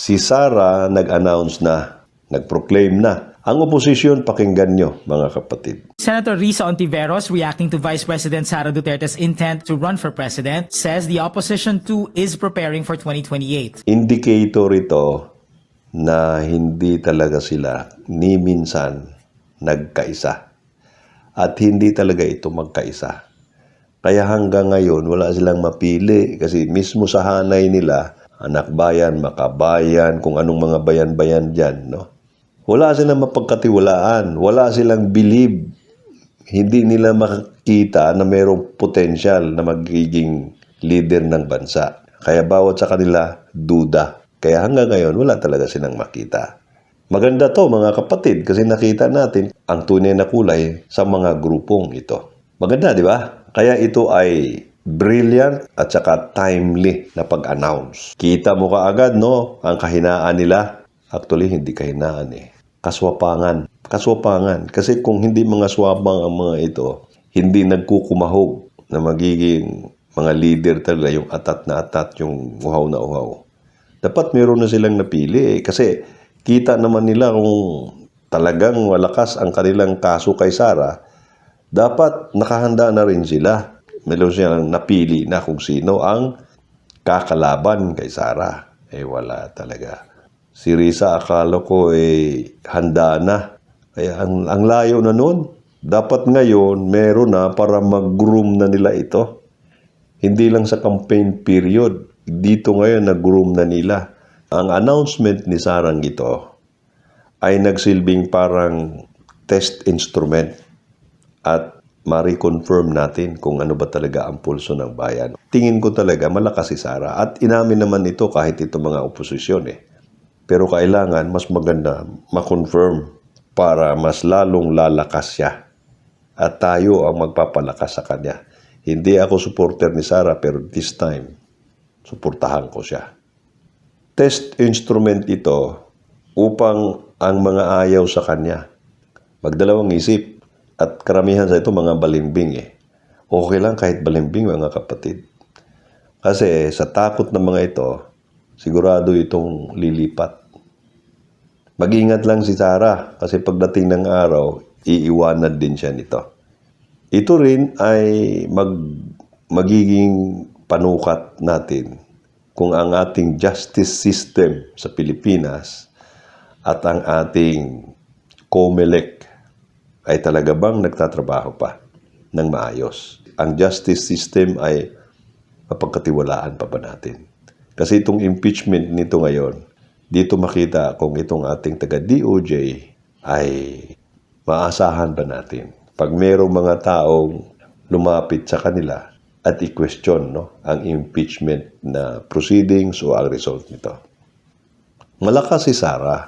Si Sara nag-announce na, nag-proclaim na. Ang oposisyon, pakinggan nyo, mga kapatid. Senator Risa Ontiveros, reacting to Vice President Sara Duterte's intent to run for president, says the opposition too is preparing for 2028. Indicator ito na hindi talaga sila ni minsan nagkaisa. At hindi talaga ito magkaisa. Kaya hanggang ngayon, wala silang mapili kasi mismo sa hanay nila, anak bayan, makabayan, kung anong mga bayan-bayan dyan, no? Wala silang mapagkatiwalaan, wala silang believe. Hindi nila makikita na mayroong potensyal na magiging leader ng bansa. Kaya bawat sa kanila, duda. Kaya hanggang ngayon, wala talaga silang makita. Maganda to mga kapatid kasi nakita natin ang tunay na kulay sa mga grupong ito. Maganda, di ba? Kaya ito ay brilliant at saka timely na pag-announce. Kita mo kaagad, no? Ang kahinaan nila. Actually, hindi kahinaan eh. Kaswapangan. Kaswapangan. Kasi kung hindi mga swapang ang mga ito, hindi nagkukumahog na magiging mga leader talaga, yung atat na atat, yung uhaw na uhaw. Dapat meron na silang napili eh. Kasi kita naman nila kung talagang malakas ang kanilang kaso kay Sara, dapat nakahanda na rin sila. Meron silang napili na kung sino ang kakalaban kay Sara. Eh wala talaga. Si Risa akala ko handa na. Kaya ang layo na nun. Dapat ngayon meron na para mag-groom na nila ito. Hindi lang sa campaign period. Dito ngayon nag-groom na nila. Ang announcement ni Sarang ito ay nagsilbing parang test instrument at ma-reconfirm natin kung ano ba talaga ang pulso ng bayan. Tingin ko talaga malakas si Sara at inamin naman ito kahit ito mga oposisyon eh. Pero kailangan mas maganda ma-confirm para mas lalong lalakas siya. At tayo ang magpapalakas sa kanya. Hindi ako supporter ni Sara pero this time, suportahan ko siya. Test instrument ito upang ang mga ayaw sa kanya magdalawang isip at karamihan sa ito mga balimbing eh. Okay lang kahit balimbing mga kapatid. Kasi sa takot ng mga ito, sigurado itong lilipat. Mag-ingat lang si Sara kasi pagdating ng araw, iiwanan din siya nito. Ito rin ay magiging panukat natin kung ang ating justice system sa Pilipinas at ang ating COMELEC ay talaga bang nagtatrabaho pa ng maayos. Ang justice system ay mapagkatiwalaan pa ba natin? Kasi itong impeachment nito ngayon, dito makita kung itong ating taga-DOJ ay maasahan ba natin. Pag mayroong mga taong lumapit sa kanila at i-question ang impeachment na proceedings o ang result nito. Malakas si Sara.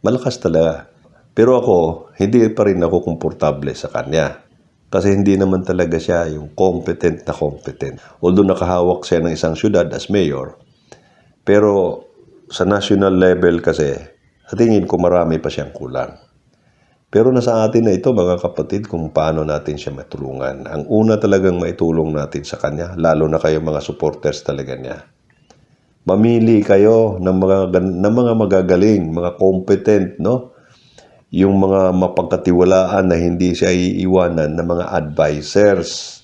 Malakas talaga. Pero ako, hindi pa rin ako komportable sa kanya. Kasi hindi naman talaga siya yung competent na competent. Although nakahawak siya ng isang syudad as mayor, pero sa national level kasi, sa tingin ko marami pa siyang kulang. Pero nasa atin na ito mga kapatid kung paano natin siya matulungan. Ang una talagang maitulong natin sa kanya, lalo na kayo mga supporters talaga niya. Mamili kayo ng mga magagaling, mga competent, no? Yung mga mapagkatiwalaan na hindi siya iiwanan ng mga advisors,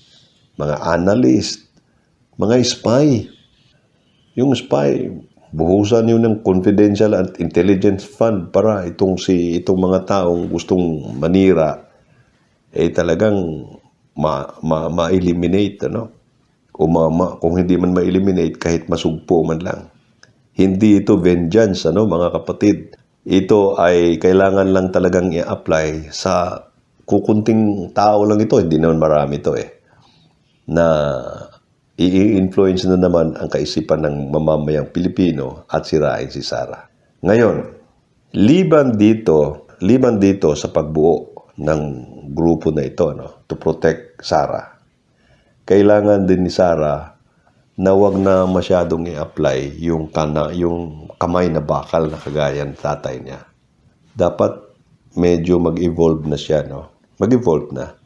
mga analyst, mga spy. Yung spy, buhusan yun ng confidential and intelligence fund para itong mga taong gustong manira talagang ma-eliminate, O kung hindi man ma-eliminate, kahit masugpo man lang. Hindi ito vengeance, mga kapatid. Ito ay kailangan lang talagang i-apply sa kukunting tao lang ito. Hindi naman marami ito na i-influence na naman ang kaisipan ng mamamayang Pilipino at sirain si Sara. Ngayon, liban dito sa pagbuo ng grupo na ito to protect Sara. Kailangan din ni Sara na wag na masyadong i-apply yung kamay na bakal na kagaya ng tatay niya. Dapat medyo mag-evolve na siya, Mag-evolve na.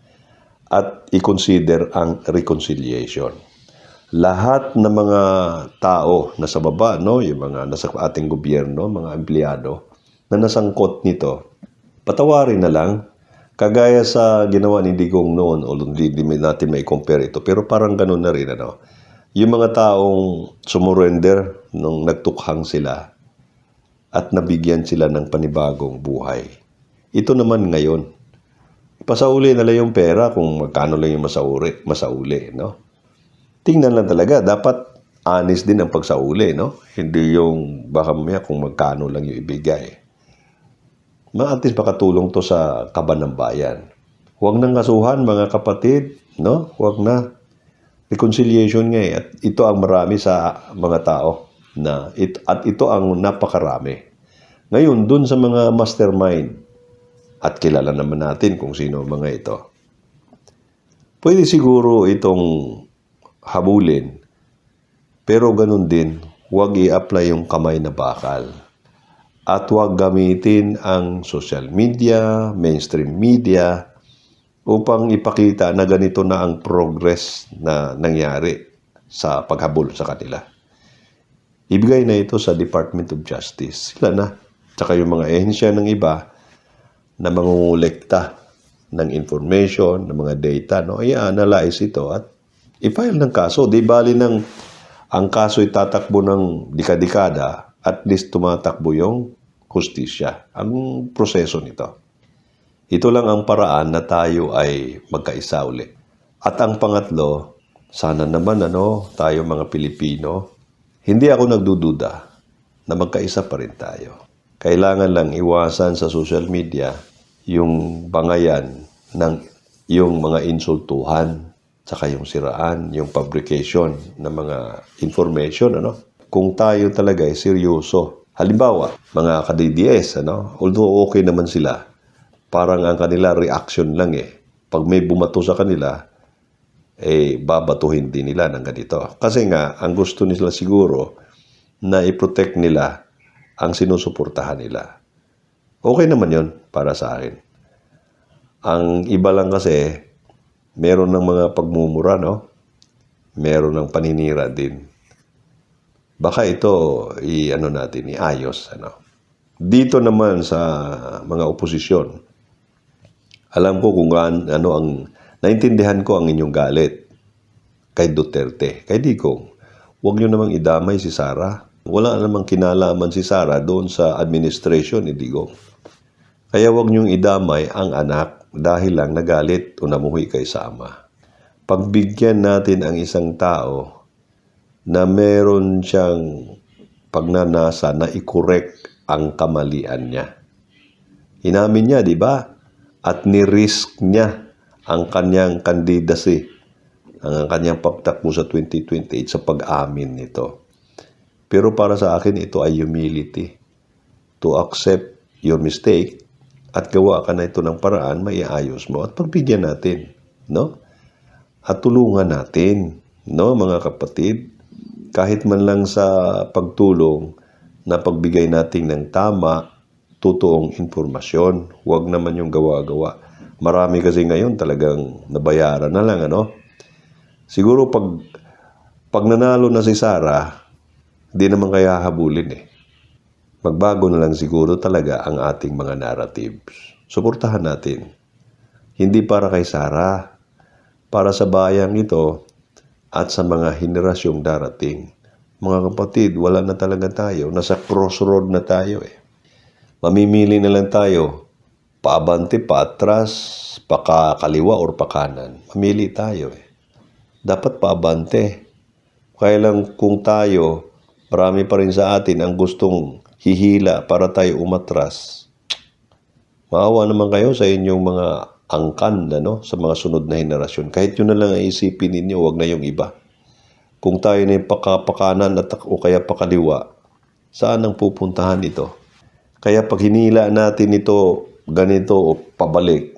At i-consider ang reconciliation. Lahat ng mga tao na sa baba, no, yung mga nasa ating gobyerno, mga empleyado na nasangkot nito, patawarin na lang. Kagaya sa ginawa ni Digong noon, o hindi natin may compare ito, pero parang ganun na rin, ano. Yung mga taong sumurrender nung nagtukhang sila at nabigyan sila ng panibagong buhay. Ito naman ngayon, pasauli na lang yung pera kung magkano lang yung masauli, no? Tingnan lang talaga, dapat honest din ang pagsauli, no? Hindi yung baka mamaya kung magkano lang yung ibigay. At least makatulong to sa kaban ng bayan. Huwag nang kasuhan, mga kapatid, no? Huwag na. Reconciliation nga eh. At ito ang marami sa mga tao. At ito ang napakarami. Ngayon, dun sa mga mastermind, at kilala naman natin kung sino mga ito, pwede siguro itong habulin, pero ganun din, huwag i-apply yung kamay na bakal. At huwag gamitin ang social media, mainstream media, upang ipakita na ganito na ang progress na nangyari sa paghabol sa kanila. Ibigay na ito sa Department of Justice. Sila na. Tsaka yung mga ehensya ng iba na mangungulekta ng information, ng mga data, no? I-analyze ito at i-file ng kaso. Di bali ng ang kaso itatakbo ng dekada-dekada, at least tumatakbo yung hustisya. Ang proseso nito. Ito lang ang paraan na tayo ay magkaisa uli. At ang pangatlo, sana naman tayo mga Pilipino, hindi ako nagdududa na magkaisa pa rin tayo. Kailangan lang iwasan sa social media yung bangayan ng yung mga insultuhan, saka yung siraan, yung fabrication ng mga information, Kung tayo talaga ay seryoso. Halimbawa, mga ka-DDS, although okay naman sila, parang ang kanila reaction lang eh. Pag may bumato sa kanila, babatuhin din nila ng ganito. Kasi nga, ang gusto nila siguro na i-protect nila ang sinusuportahan nila. Okay naman yon para sa akin. Ang iba lang kasi, meron ng mga pagmumura, meron ng paninira din. Baka ito, iayos. Dito naman sa mga oposisyon, alam ko kung naintindihan ko ang inyong galit kay Duterte, kay Digong. Huwag nyo namang idamay si Sara. Wala namang kinalaman si Sara doon sa administration ni Digong. Kaya huwag nyong idamay ang anak dahil lang nagalit o namuhi kay Sama. Pagbigyan natin ang isang tao na meron siyang pagnanasa na i-correct ang kamalian niya. Inamin niya, di ba? At ni-risk niya ang kanyang candidacy, ang kanyang pagtakbo sa 2028 sa pag-amin nito. Pero para sa akin, ito ay humility. To accept your mistake at gawa ka na ito ng paraan, maiayos mo at pagbigyan natin, At tulungan natin, mga kapatid, kahit man lang sa pagtulong na pagbigay natin ng tama, totoong impormasyon. Huwag naman yung gawa-gawa. Marami kasi ngayon talagang nabayaran na lang, Siguro pag nanalo na si Sara, di naman kaya habulin eh. Magbago na lang siguro talaga ang ating mga narratives. Suportahan natin. Hindi para kay Sara, para sa bayang ito at sa mga henerasyong darating. Mga kapatid, wala na talaga tayo. Nasa crossroad na tayo eh. Mamimili na lang tayo. Paabante, paatras, pakakaliwa or pakanan. Mamili tayo eh. Dapat paabante. Kaya lang kung tayo, marami pa rin sa atin ang gustong hihila para tayo umatras. Maawa naman kayo sa inyong mga angkan sa mga sunod na henerasyon. Kahit yun na lang ang isipin ninyo, wag na yung iba. Kung tayo na yung pakapakanan o kaya pakaliwa, saan ang pupuntahan ito? Kaya pag hinila natin ito ganito o pabalik,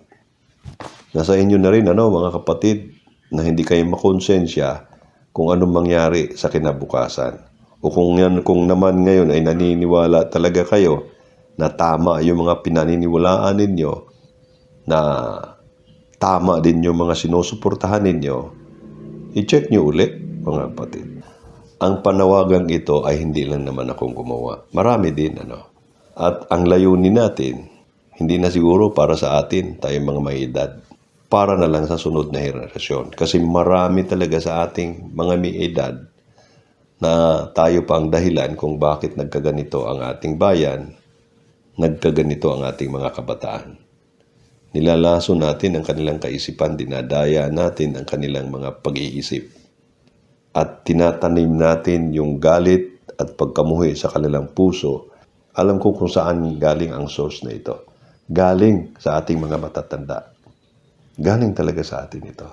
nasa inyo na rin mga kapatid, na hindi kayo makonsensya kung anong mangyari sa kinabukasan. O kung naman ngayon ay naniniwala talaga kayo na tama yung mga pinaniniwalaan ninyo, na tama din yung mga sinusuportahan ninyo, i-check nyo ulit. mga kapatid. Ang panawagang ito ay hindi lang naman akong gumawa. Marami din, At ang layunin natin, hindi na siguro para sa atin, tayong mga may edad, para na lang sa sunod na henerasyon. Kasi marami talaga sa ating mga may edad na tayo pa ang dahilan kung bakit nagkaganito ang ating bayan, nagkaganito ang ating mga kabataan. Nilalaso natin ang kanilang kaisipan, dinadaya natin ang kanilang mga pag-iisip. At tinatanim natin yung galit at pagkamuhi sa kanilang puso. Alam ko kung saan galing ang source na ito. Galing sa ating mga matatanda. Galing talaga sa atin ito.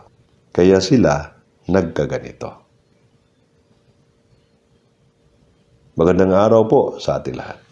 Kaya sila nagkaganito. Magandang araw po sa ating lahat.